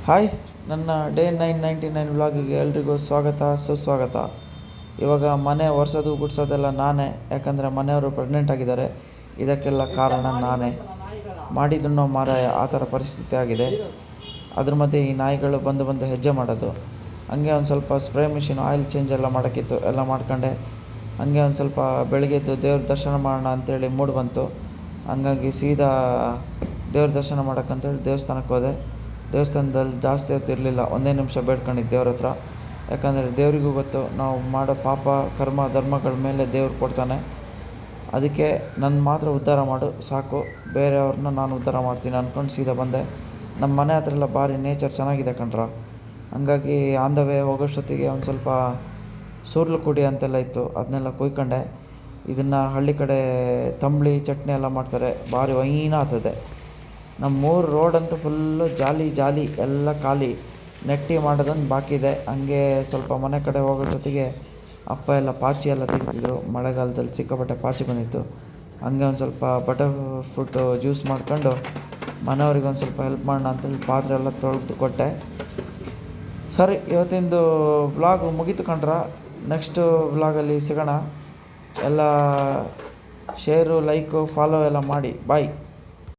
Hi, ನನ್ನ day 999 ವ್ಲಾಗಿಗೆ ಎಲ್ರಿಗೂ ಸ್ವಾಗತ ಸುಸ್ವಾಗತ. ಇವಾಗ ಮನೆ ಒರೆಸೋದು ಗುಡಿಸೋದೆಲ್ಲ ನಾನೇ, ಯಾಕಂದರೆ ಮನೆಯವರು ಪ್ರೆಗ್ನೆಂಟ್ ಆಗಿದ್ದಾರೆ. ಇದಕ್ಕೆಲ್ಲ ಕಾರಣ ನಾನೇ ಮಾಡಿದ್ದನ್ನೋ ಮಾರಾಯ, ಆ ಥರ ಪರಿಸ್ಥಿತಿ ಆಗಿದೆ. ಅದ್ರ ಮಧ್ಯೆ ಈ ನಾಯಿಗಳು ಬಂದು ಹೆಜ್ಜೆ ಮಾಡೋದು. ಹಂಗೆ ಒಂದು ಸ್ವಲ್ಪ ಸ್ಪ್ರೇ ಮಿಷಿನ್ ಆಯಿಲ್ ಚೇಂಜ್ ಎಲ್ಲ ಮಾಡೋಕ್ಕಿತ್ತು, ಎಲ್ಲ ಮಾಡ್ಕೊಂಡೆ. ಹಂಗೆ ಒಂದು ಸ್ವಲ್ಪ ಬೆಳಗ್ಗೆದ್ದು ದೇವ್ರ ದರ್ಶನ ಮಾಡೋಣ ಅಂತೇಳಿ ಮೂಡ್ ಬಂತು. ಹಂಗಾಗಿ ಸೀದಾ ದೇವ್ರ ದರ್ಶನ ಮಾಡೋಕ್ಕಂತೇಳಿ ದೇವಸ್ಥಾನಕ್ಕೆ ಹೋದೆ. ದೇವಸ್ಥಾನದಲ್ಲಿ ಜಾಸ್ತಿ ಹೊತ್ತಿರಲಿಲ್ಲ, ಒಂದೇ ನಿಮಿಷ ಬೇಡ್ಕೊಂಡಿದ್ದು ದೇವ್ರ ಹತ್ರ. ಯಾಕಂದರೆ ದೇವರಿಗೂ ಗೊತ್ತು ನಾವು ಮಾಡೋ ಪಾಪ ಕರ್ಮ ಧರ್ಮಗಳ ಮೇಲೆ ದೇವ್ರು ಕೊಡ್ತಾನೆ. ಅದಕ್ಕೆ ನನ್ನ ಮಾತ್ರ ಉದ್ಧಾರ ಮಾಡು ಸಾಕು, ಬೇರೆಯವ್ರನ್ನ ನಾನು ಉದ್ಧಾರ ಮಾಡ್ತೀನಿ ಅಂದ್ಕೊಂಡು ಸೀದಾ ಬಂದೆ. ನಮ್ಮ ಮನೆ ಹತ್ರ ಎಲ್ಲ ಭಾರಿ ನೇಚರ್ ಚೆನ್ನಾಗಿದೆ ಕಣ್ರ. ಹಂಗಾಗಿ ಆನ್ ದ ವೇ ಹೋಗೋಷ್ಟೊತ್ತಿಗೆ ಒಂದು ಸ್ವಲ್ಪ ಸೂರ್ಲು ಕುಡಿ ಅಂತೆಲ್ಲ ಇತ್ತು, ಅದನ್ನೆಲ್ಲ ಕುಯ್ಕೊಂಡೆ. ಇದನ್ನು ಹಳ್ಳಿ ಕಡೆ ತಂಬಳಿ ಚಟ್ನಿ ಎಲ್ಲ ಮಾಡ್ತಾರೆ, ಭಾರಿ ವೈನ ಆಗ್ತದೆ. ನಮ್ಮ ಊರು ರೋಡಂತೂ ಫುಲ್ಲು ಜಾಲಿ ಎಲ್ಲ ಖಾಲಿ, ನೆಟ್ಟಿ ಮಾಡೋದೊಂದು ಬಾಕಿ ಇದೆ. ಹಂಗೆ ಸ್ವಲ್ಪ ಮನೆ ಕಡೆ ಹೋಗೋ ಜೊತೆಗೆ ಅಪ್ಪ ಎಲ್ಲ ಪಾಚಿ ಎಲ್ಲ ತೆಗಿತಿದ್ರು, ಮಳೆಗಾಲದಲ್ಲಿ ಸಿಕ್ಕಾಪಟ್ಟೆ ಪಾಚಿ ಬಂದಿತ್ತು. ಹಂಗೆ ಒಂದು ಸ್ವಲ್ಪ ಬಟರ್ ಫ್ರೂಟ್ ಜ್ಯೂಸ್ ಮಾಡ್ಕೊಂಡು ಮನೆಯವ್ರಿಗೆ ಒಂದು ಸ್ವಲ್ಪ ಹೆಲ್ಪ್ ಮಾಡೋಣ ಅಂತೇಳಿ ಪಾತ್ರೆ ಎಲ್ಲ ತೊಳೆದು ಕೊಟ್ಟೆ. ಸರಿ, ಇವತ್ತಿಂದು ವ್ಲಾಗ್ ಮುಗೀತು ಕಣ್ರ. ನೆಕ್ಸ್ಟು ವ್ಲಾಗಲ್ಲಿ ಸಿಗೋಣ. ಎಲ್ಲ ಶೇರು, ಲೈಕು, ಫಾಲೋ ಎಲ್ಲ ಮಾಡಿ. ಬಾಯ್.